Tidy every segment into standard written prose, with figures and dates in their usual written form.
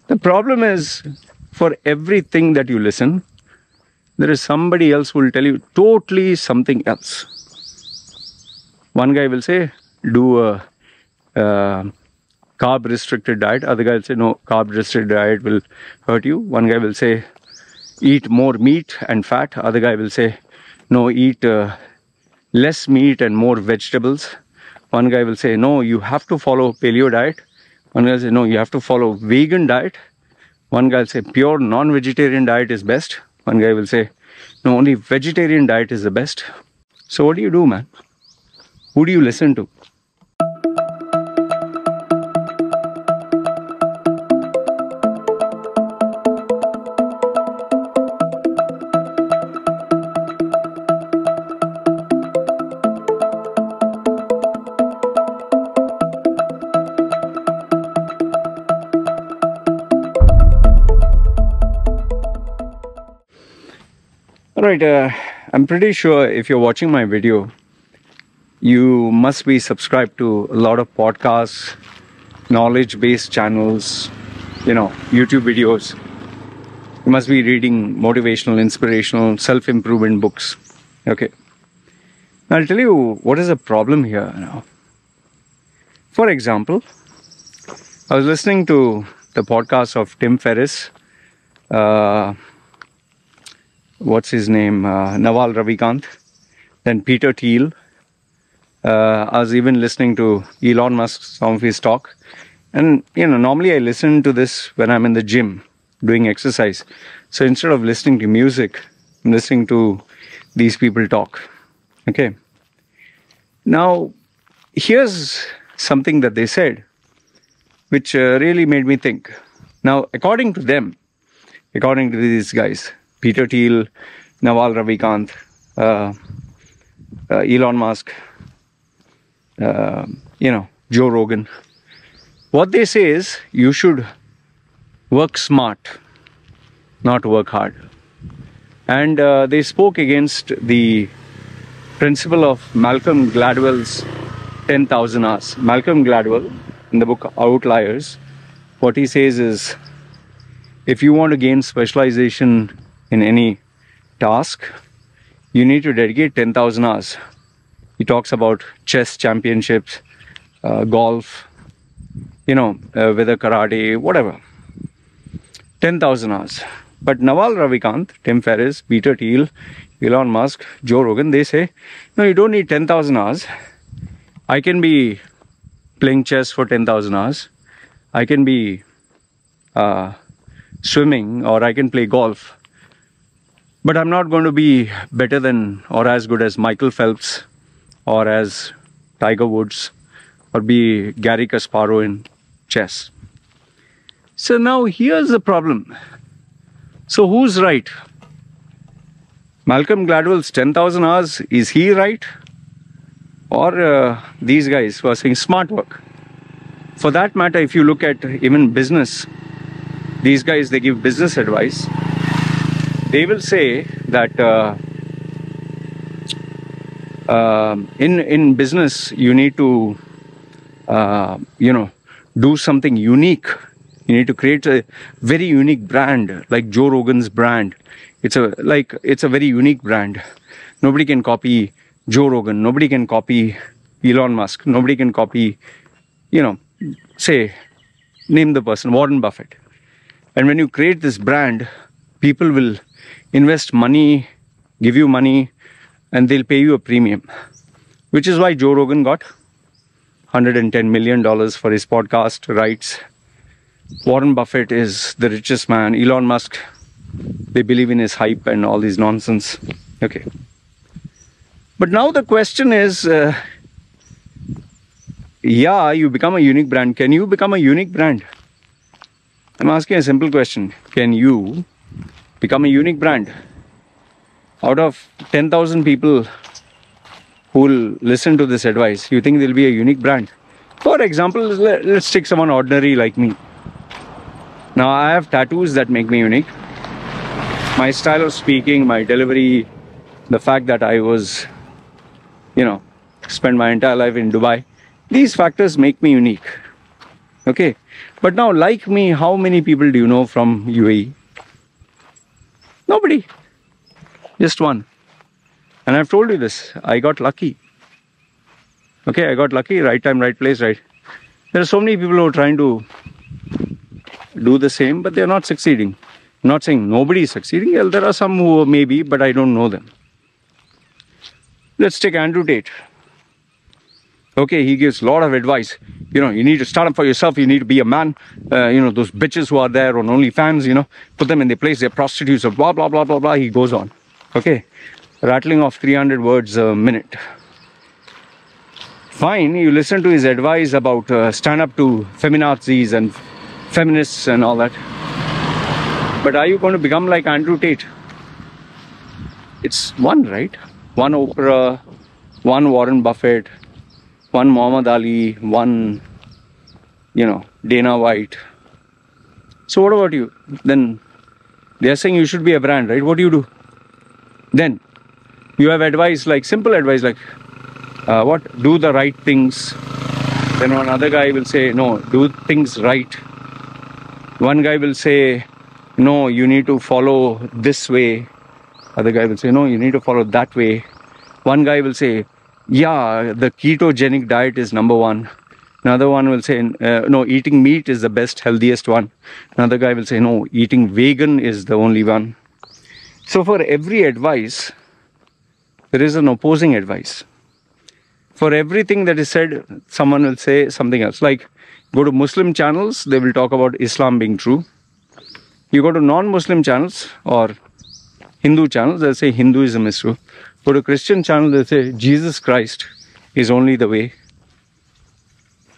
The problem is, for everything that you listen, there is somebody else who will tell you totally something else. One guy will say, do a carb restricted diet. Other guy will say, no, carb restricted diet will hurt you. One guy will say, eat more meat and fat. Other guy will say, no, eat less meat and more vegetables. One guy will say, no, you have to follow paleo diet. One guy will say, no, you have to follow vegan diet. One guy will say, pure non-vegetarian diet is best. One guy will say, no, only vegetarian diet is the best. So what do you do, man? Who do you listen to? Alright, I'm pretty sure if you're watching my video, you must be subscribed to a lot of podcasts, knowledge-based channels, YouTube videos. You must be reading motivational, inspirational, self-improvement books. Okay. Now I'll tell you what is the problem here now. For example, I was listening to the podcast of Tim Ferriss. What's his name? Naval Ravikant. Then Peter Thiel. I was even listening to Elon Musk, some of his talk. And, normally I listen to this when I'm in the gym doing exercise. So instead of listening to music, I'm listening to these people talk. Okay. Now, here's something that they said, which really made me think. Now, according to them, according to these guys, Peter Thiel, Naval Ravikant, Elon Musk, Joe Rogan. What they say is you should work smart, not work hard. And they spoke against the principle of Malcolm Gladwell's 10,000 hours. Malcolm Gladwell, in the book Outliers, what he says is, if you want to gain specialization in any task, you need to dedicate 10,000 hours. He talks about chess championships, golf, whether karate, whatever. 10,000 hours. But Naval Ravikant, Tim Ferriss, Peter Thiel, Elon Musk, Joe Rogan, they say, no, you don't need 10,000 hours. I can be playing chess for 10,000 hours. I can be swimming, or I can play golf. But I'm not going to be better than or as good as Michael Phelps or as Tiger Woods or be Gary Kasparov in chess. So now here's the problem. So who's right? Malcolm Gladwell's 10,000 hours, is he right? Or these guys who are saying smart work? For that matter, if you look at even business, these guys, they give business advice. They will say that in business you need to do something unique. You need to create a very unique brand, like Joe Rogan's brand. It's a very unique brand. Nobody can copy Joe Rogan. Nobody can copy Elon Musk. Nobody can copy, say, name the person, Warren Buffett. And when you create this brand, people will invest money, give you money, and they'll pay you a premium. Which is why Joe Rogan got $110 million for his podcast rights. Warren Buffett is the richest man. Elon Musk, they believe in his hype and all this nonsense. Okay. But now the question is, you become a unique brand. Can you become a unique brand? I'm asking a simple question. Can you become a unique brand? Out of 10,000 people who will listen to this advice, you think there'll be a unique brand? For example, let's take someone ordinary like me. Now, I have tattoos that make me unique. My style of speaking, my delivery, the fact that I was, spent my entire life in Dubai, these factors make me unique. Okay. But now, like me, how many people do you know from UAE? Nobody. Just one. And I've told you this. I got lucky. Okay, I got lucky. Right time, right place, right. There are so many people who are trying to do the same, but they're not succeeding. I'm not saying nobody is succeeding. Well, there are some who may be, but I don't know them. Let's take Andrew Tate. Okay, he gives a lot of advice. You know, you need to start up for yourself. You need to be a man. You know, those bitches who are there on OnlyFans, you know, put them in their place. They're prostitutes or blah, blah, blah, blah, blah. He goes on. Okay, rattling off 300 words a minute. Fine, you listen to his advice about stand up to feminazis and feminists and all that. But are you going to become like Andrew Tate? It's one, right? One Oprah, one Warren Buffett, one Muhammad Ali, one, you know, Dana White. So what about you? Then they are saying you should be a brand, right? What do you do? Then you have advice, like simple advice, like what? Do the right things. Then another guy will say, no, do things right. One guy will say, no, you need to follow this way. Other guy will say, no, you need to follow that way. One guy will say, yeah, the ketogenic diet is number one. Another one will say, no, eating meat is the best, healthiest one. Another guy will say, no, eating vegan is the only one. So for every advice, there is an opposing advice. For everything that is said, someone will say something else. Like, go to Muslim channels, they will talk about Islam being true. You go to non-Muslim channels or Hindu channels, they'll say Hinduism is true. Go to Christian channels, they'll say Jesus Christ is only the way.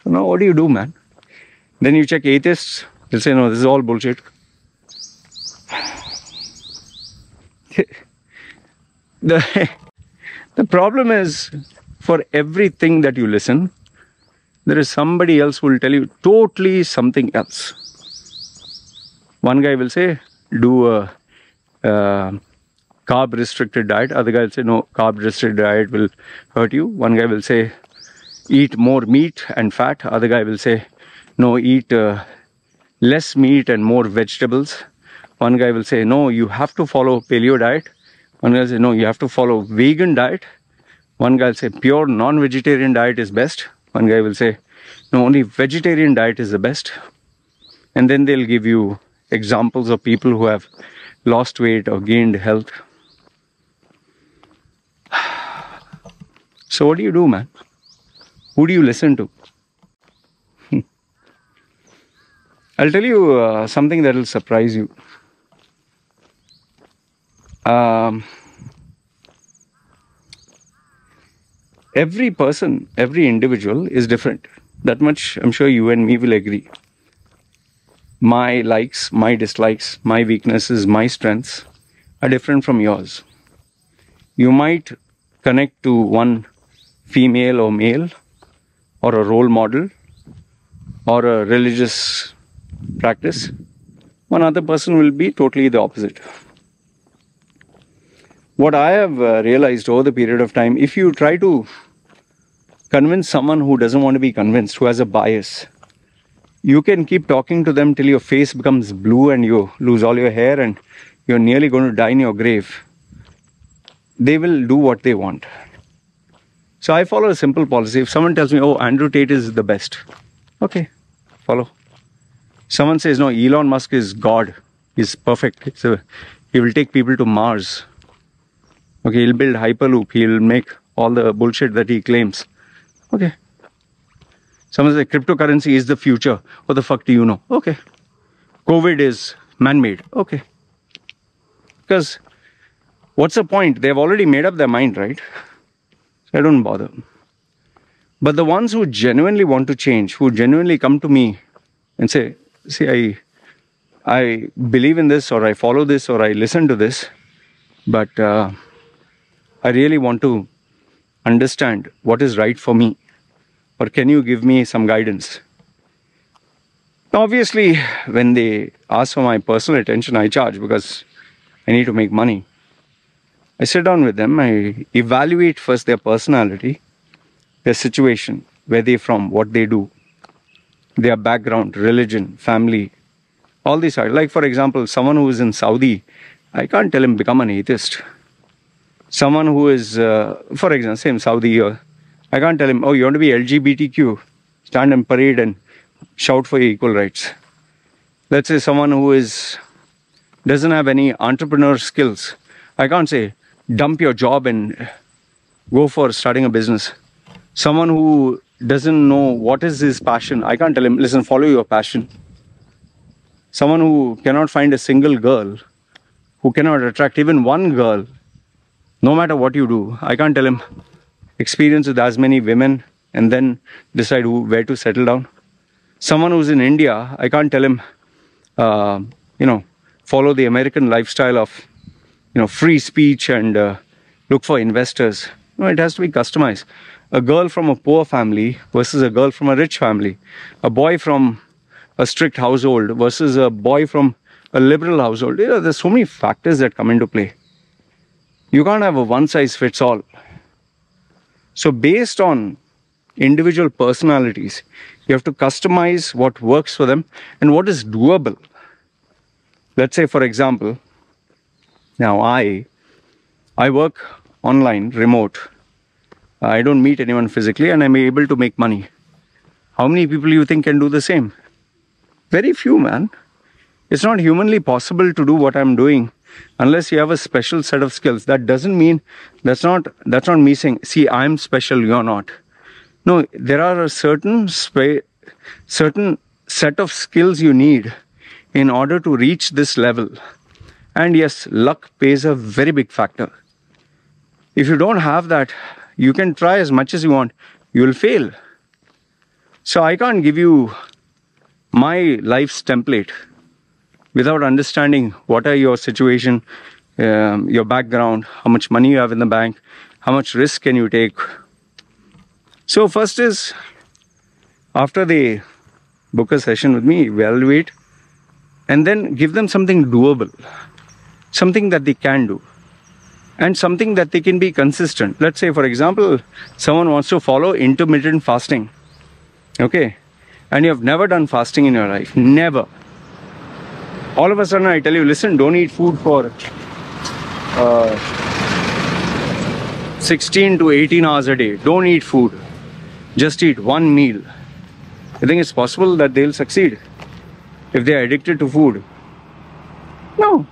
So now what do you do, man? Then you check atheists, they'll say, no, this is all bullshit. The problem is, for everything that you listen, there is somebody else who will tell you totally something else. One guy will say, do a carb restricted diet. Other guy will say, no, carb restricted diet will hurt you. One guy will say, eat more meat and fat. Other guy will say, no, eat less meat and more vegetables. One guy will say, no, you have to follow paleo diet. One guy will say, no, you have to follow vegan diet. One guy will say, pure non-vegetarian diet is best. One guy will say, no, only vegetarian diet is the best. And then they'll give you examples of people who have lost weight or gained health. So what do you do, man? Who do you listen to? I'll tell you something that will surprise you. Every person, every individual is different. That much I'm sure you and me will agree. My likes, my dislikes, my weaknesses, my strengths are different from yours. You might connect to one female or male, or a role model, or a religious practice. One other person will be totally the opposite. What I have realized over the period of time, if you try to convince someone who doesn't want to be convinced, who has a bias, you can keep talking to them till your face becomes blue and you lose all your hair and you're nearly going to die in your grave. They will do what they want. So I follow a simple policy. If someone tells me, oh, Andrew Tate is the best, okay, follow. Someone says, no, Elon Musk is God, he's perfect, so he will take people to Mars. Okay, he'll build Hyperloop, he'll make all the bullshit that he claims. Okay. Someone says cryptocurrency is the future. What the fuck do you know? Okay. COVID is man-made. Okay. Because what's the point? They've already made up their mind, right? So I don't bother. But the ones who genuinely want to change, who genuinely come to me and say, see, I believe in this, or I follow this, or I listen to this, but I really want to understand what is right for me. Or can you give me some guidance? Obviously, when they ask for my personal attention, I charge because I need to make money. I sit down with them, I evaluate first their personality, their situation, where they're from, what they do. their background, religion, family, all these are. Like for example, someone who is in Saudi, I can't tell him become an atheist. Someone who is, for example, same Saudi, I can't tell him, oh, you want to be LGBTQ, stand and parade and shout for your equal rights. Let's say someone who doesn't have any entrepreneur skills. I can't say, dump your job and go for starting a business. Someone who doesn't know what is his passion, I can't tell him, listen, follow your passion. Someone who cannot find a single girl, who cannot attract even one girl, no matter what you do, I can't tell him, experience with as many women and then decide where to settle down. Someone who's in India, I can't tell him, follow the American lifestyle of, free speech and look for investors. No, it has to be customized. A girl from a poor family versus a girl from a rich family. A boy from a strict household versus a boy from a liberal household. There's so many factors that come into play. You can't have a one-size-fits-all. So based on individual personalities, you have to customize what works for them and what is doable. Let's say, for example, now I work online, remote. I don't meet anyone physically and I'm able to make money. How many people you think can do the same? Very few, man. It's not humanly possible to do what I'm doing unless you have a special set of skills. That doesn't mean, that's not me saying, see, I'm special, you're not. No, there are a certain set of skills you need in order to reach this level. And yes, luck plays a very big factor. If you don't have that, you can try as much as you want, you will fail. So I can't give you my life's template without understanding what are your situation, your background, how much money you have in the bank, how much risk can you take. So first is, after they book a session with me, evaluate, and then give them something doable, something that they can do, and something that they can be consistent. Let's say, for example, someone wants to follow intermittent fasting, okay, and you have never done fasting in your life, never. All of a sudden I tell you, listen, don't eat food for 16 to 18 hours a day. Don't eat food. Just eat one meal. You think it's possible that they'll succeed if they are addicted to food? No.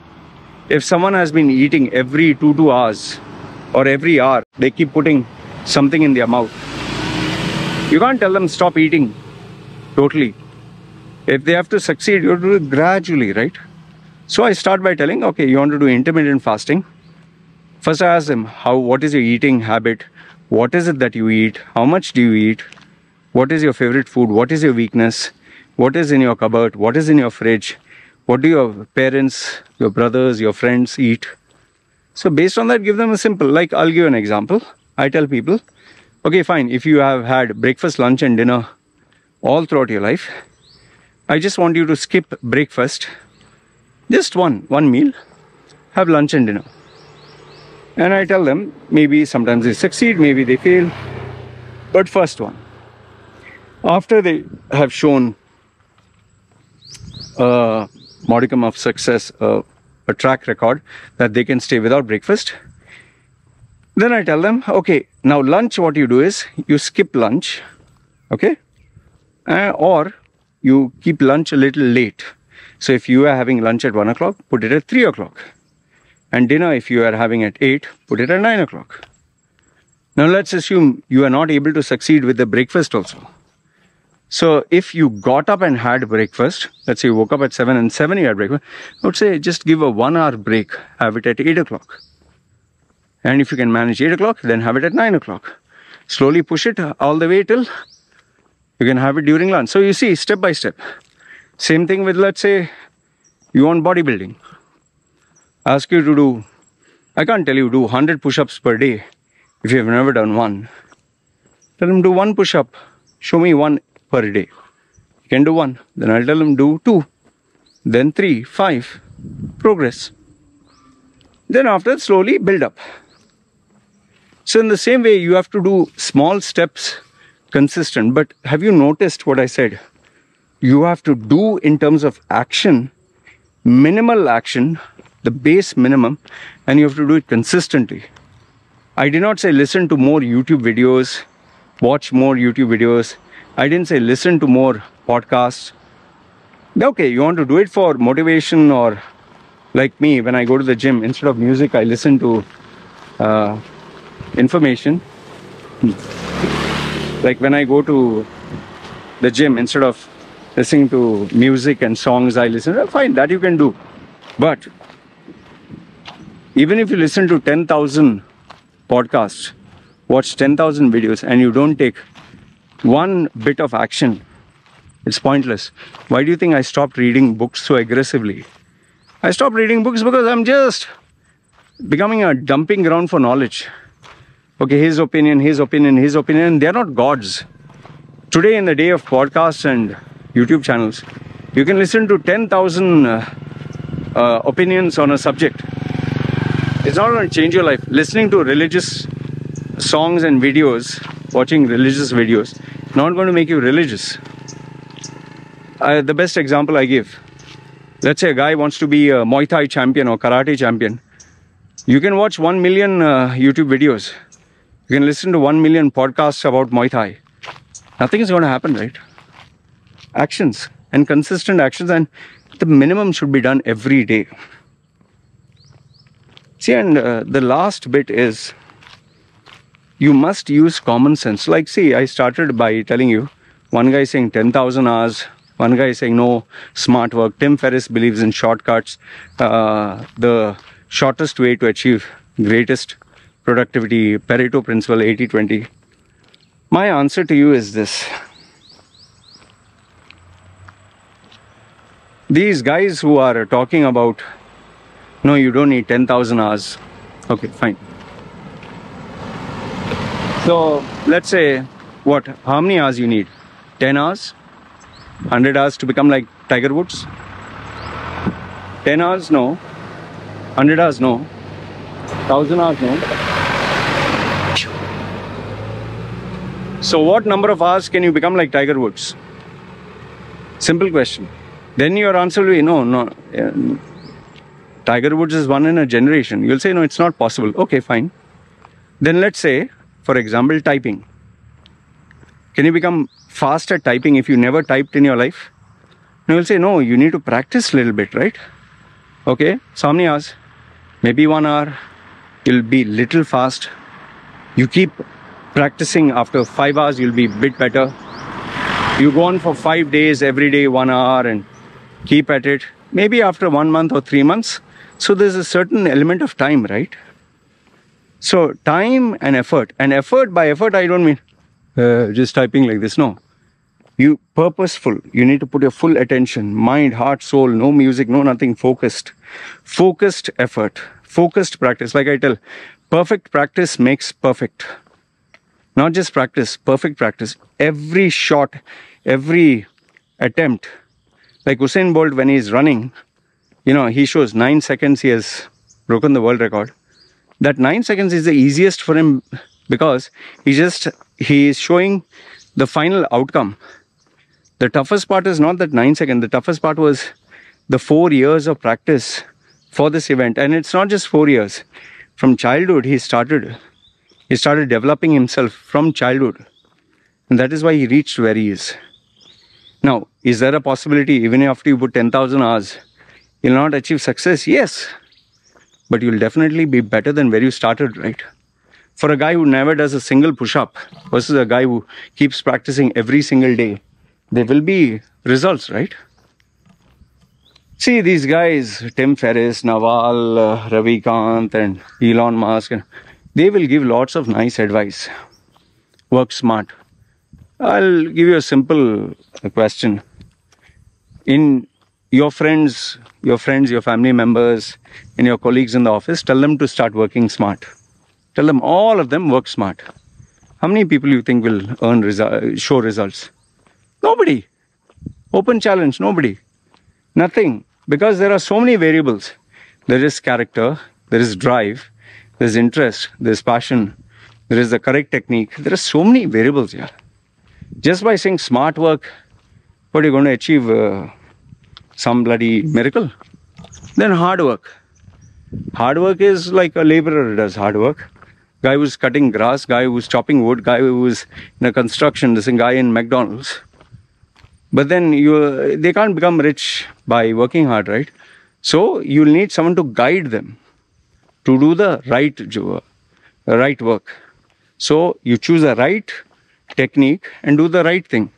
If someone has been eating every 2 hours or every hour, they keep putting something in their mouth. You can't tell them stop eating totally. If they have to succeed, you have to do it gradually, right? So I start by telling, okay, you want to do intermittent fasting. First I ask them, what is your eating habit? What is it that you eat? How much do you eat? What is your favorite food? What is your weakness? What is in your cupboard? What is in your fridge? What do your parents, your brothers, your friends eat? So based on that, give them a simple, like I'll give an example. I tell people, okay, fine, if you have had breakfast, lunch and dinner all throughout your life, I just want you to skip breakfast, just one meal, have lunch and dinner. And I tell them, maybe sometimes they succeed, maybe they fail, but first one. After they have shown a modicum of success, a track record that they can stay without breakfast, then I tell them, okay, now lunch, what you do is, you skip lunch, okay, or you keep lunch a little late. So if you are having lunch at 1 o'clock, put it at 3 o'clock. And dinner, if you are having at 8, put it at 9 o'clock. Now let's assume you are not able to succeed with the breakfast also. So if you got up and had breakfast, let's say you woke up at 7 and 7 you had breakfast, I would say just give a 1 hour break, have it at 8 o'clock. And if you can manage 8 o'clock, then have it at 9 o'clock. Slowly push it all the way till you can have it during lunch. So you see, step by step. Same thing with, let's say, you want bodybuilding. Ask you to do, I can't tell you do 100 push-ups per day if you have never done one. Tell them do 1 push-up. Show me 1 per day. You can do 1. Then I'll tell them do 2. Then 3, 5. Progress. Then after, slowly build up. So in the same way, you have to do small steps, consistent. But have you noticed what I said? you have to do in terms of action, minimal action, the base minimum, and you have to do it consistently. I did not say listen to more YouTube videos, watch more YouTube videos. I didn't say listen to more podcasts. Okay, you want to do it for motivation, or like me, when I go to the gym, instead of music, I listen to information. Like when I go to the gym, instead of listening to music and songs, I listen. Fine, that you can do. But even if you listen to 10,000 podcasts, watch 10,000 videos, and you don't take one bit of action, it's pointless. Why do you think I stopped reading books so aggressively? I stopped reading books because I'm just becoming a dumping ground for knowledge. Okay, his opinion, his opinion, his opinion. They're not gods. Today, in the day of podcasts and YouTube channels, you can listen to 10,000 opinions on a subject. It's not going to change your life. Listening to religious songs and videos, watching religious videos, not going to make you religious. The best example I give, let's say a guy wants to be a Muay Thai champion or Karate champion. You can watch 1 million YouTube videos. You can listen to 1 million podcasts about Muay Thai. Nothing is going to happen, right? Actions and consistent actions, and the minimum should be done every day. See, and the last bit is you must use common sense. Like, see, I started by telling you, one guy saying 10,000 hours, one guy saying no, smart work. Tim Ferriss believes in shortcuts. The shortest way to achieve greatest productivity, Pareto principle, 80-20. My answer to you is this. These guys who are talking about, no, you don't need 10,000 hours. Okay, fine. So let's say, what? How many hours you need? 10 hours? 100 hours to become like Tiger Woods? 10 hours? No. 100 hours? No. 1,000 hours? No. So what number of hours can you become like Tiger Woods? Simple question. Then your answer will be no. Tiger Woods is one in a generation. You'll say no, it's not possible. Okay, fine. Then let's say, for example, typing. Can you become fast at typing if you never typed in your life? And you'll say no, you need to practice a little bit, right? Okay, so how many hours? Maybe 1 hour. You'll be little fast. You keep practicing. After 5 hours, you'll be a bit better. You go on for 5 days, every day 1 hour, and keep at it. Maybe after 1 month or 3 months. So there's a certain element of time, right? So time and effort. And effort, by effort, I don't mean just typing like this. No. You purposeful. You need to put your full attention, mind, heart, soul, no music, no nothing, focused. Focused effort. Focused practice. Like I tell, perfect practice makes perfect. Not just practice, perfect practice. Every shot, every attempt. Like Usain Bolt, when he's running, you know, he shows 9 seconds, he has broken the world record. That 9 seconds is the easiest for him because he is showing the final outcome. The toughest part is not that 9 seconds. The toughest part was the 4 years of practice for this event. And it's not just 4 years. From childhood, he started developing himself from childhood. And that is why he reached where he is. Now, is there a possibility even after you put 10,000 hours, you'll not achieve success? Yes. But you'll definitely be better than where you started, right? For a guy who never does a single push-up versus a guy who keeps practicing every single day, there will be results, right? See, these guys, Tim Ferriss, Naval, Ravikant, and Elon Musk, they will give lots of nice advice. Work smart. I'll give you a simple question. In your friends, your family members, and your colleagues in the office, tell them to start working smart. Tell them, all of them, work smart. How many people you think will show results? Nobody. Open challenge, nobody. Nothing. Because there are so many variables. There is character, there is drive, there is interest, there is passion, there is the correct technique. There are so many variables here. Just by saying smart work, What are you going to achieve? Some bloody miracle? Then hard work. Hard work is like a laborer does hard work. Guy who's cutting grass, guy who's chopping wood, guy who's in a construction, this guy in McDonald's. But then they can't become rich by working hard, right? So you'll need someone to guide them to do the right work. So you choose the right technique and do the right thing.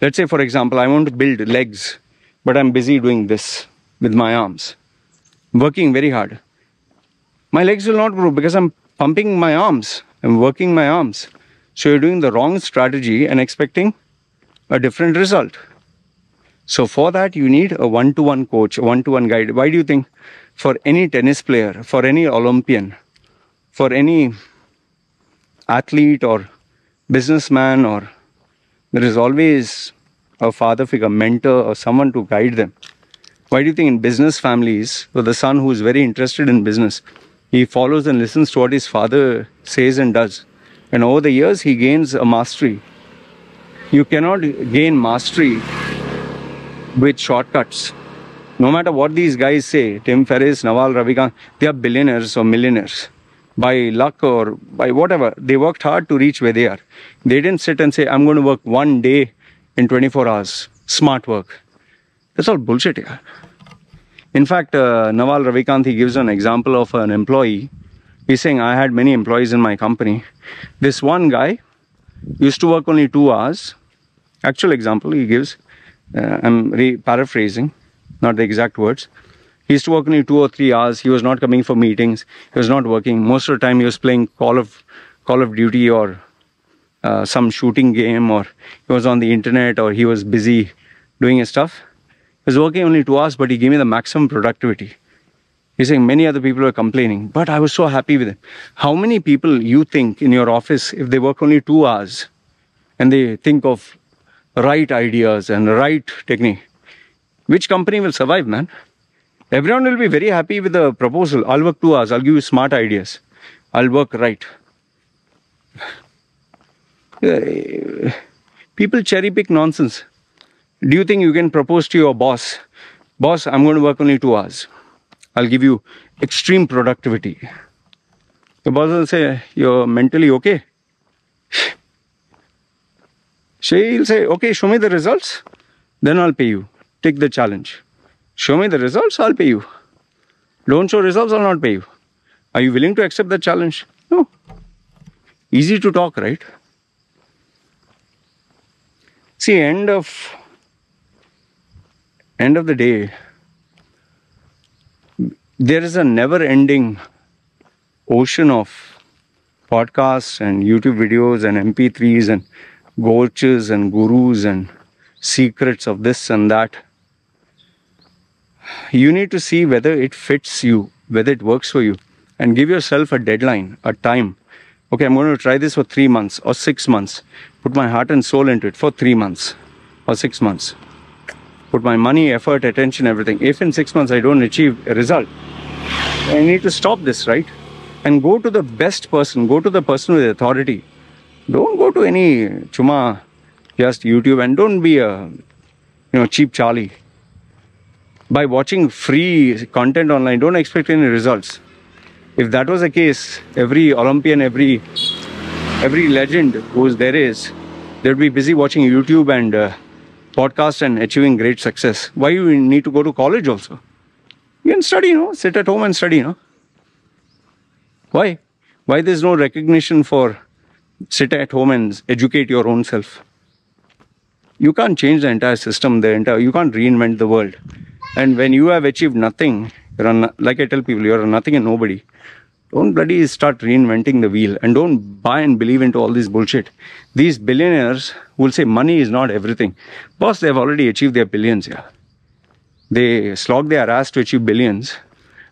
Let's say, for example, I want to build legs, but I'm busy doing this with my arms, working very hard. My legs will not grow because I'm pumping my arms, I'm working my arms. So you're doing the wrong strategy and expecting a different result. So for that, you need a one-to-one coach, a one-to-one guide. Why do you think for any tennis player, for any Olympian, for any athlete or businessman, or there is always a father figure, mentor, or someone to guide them? Why do you think in business families, for the son who is very interested in business, he follows and listens to what his father says and does, and over the years he gains a mastery? You cannot gain mastery with shortcuts. No matter what these guys say, Tim Ferriss, Naval Ravikant, they are billionaires or millionaires. By luck or by whatever, they worked hard to reach where they are. They didn't sit and say, I'm going to work one day in 24 hours. Smart work. That's all bullshit here. In fact, Naval Ravikant, he gives an example of an employee. He's saying, I had many employees in my company. This one guy used to work only 2 hours. Actual example he gives. I'm paraphrasing, not the exact words. He used to work only 2 or 3 hours. He was not coming for meetings. He was not working. Most of the time he was playing Call of Duty or some shooting game, or he was on the internet, or he was busy doing his stuff. He was working only 2 hours, but he gave me the maximum productivity. He's saying many other people were complaining, but I was so happy with him. How many people you think in your office, if they work only 2 hours and they think of right ideas and right technique, which company will survive, man? Everyone will be very happy with the proposal. I'll work 2 hours. I'll give you smart ideas. I'll work right. People cherry pick nonsense. Do you think you can propose to your boss, boss, I'm going to work only 2 hours. I'll give you extreme productivity. The boss will say, you're mentally okay? She'll say, okay, show me the results, then I'll pay you. Take the challenge. Show me the results, I'll pay you. Don't show results, I'll not pay you. Are you willing to accept the challenge? No. Easy to talk, right? See, end of the day, there is a never-ending ocean of podcasts and YouTube videos and MP3s and coaches and gurus and secrets of this and that. You need to see whether it fits you, whether it works for you, and give yourself a deadline, a time. Okay, I'm going to try this for 3 months or 6 months. Put my heart and soul into it for 3 months or 6 months. Put my money, effort, attention, everything. If in 6 months I don't achieve a result, I need to stop this, right? And go to the best person, go to the person with authority. Don't go to any chuma, just YouTube, and don't be a cheap Charlie. By watching free content online, don't expect any results. If that was the case, every Olympian, every legend there is, they'd be busy watching YouTube and podcasts and achieving great success. Why you need to go to college also? You can study, sit at home and study, Why? Why there's no recognition for sit at home and educate your own self? You can't change the entire system, you can't reinvent the world. And when you have achieved nothing, like I tell people, you're a nothing and nobody. Don't bloody start reinventing the wheel, and don't buy and believe into all this bullshit. These billionaires will say money is not everything. Boss, they've already achieved their billions, yeah. They slog their ass to achieve billions.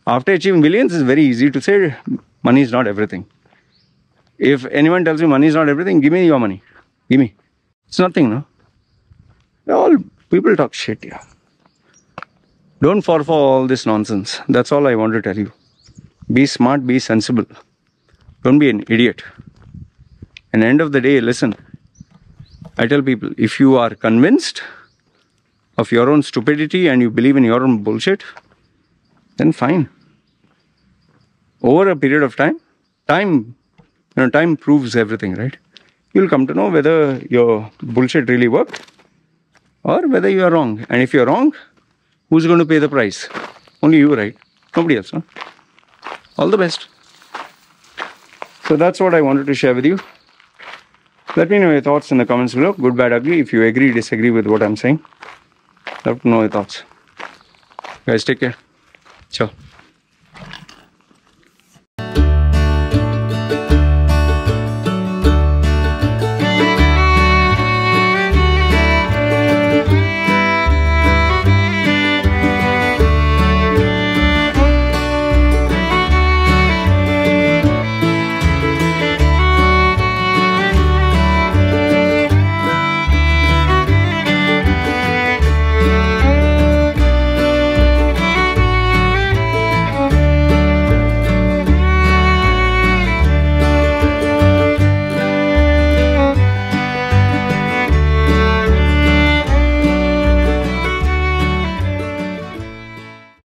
After achieving billions, it's very easy to say money is not everything. If anyone tells you money is not everything, give me your money. Give me. It's nothing, no? All people talk shit, yeah. Don't fall for all this nonsense. That's all I want to tell you. Be smart, be sensible. Don't be an idiot. And end of the day, listen. I tell people, if you are convinced, of your own stupidity and you believe in your own bullshit, then fine. Over a period of time, time proves everything, right? You'll come to know whether your bullshit really worked or whether you are wrong. And if you're wrong, who's going to pay the price? Only you, right? Nobody else, huh? All the best. So that's what I wanted to share with you. Let me know your thoughts in the comments below. Good, bad, ugly. If you agree, disagree with what I'm saying, love to know your thoughts. Guys, take care. Ciao.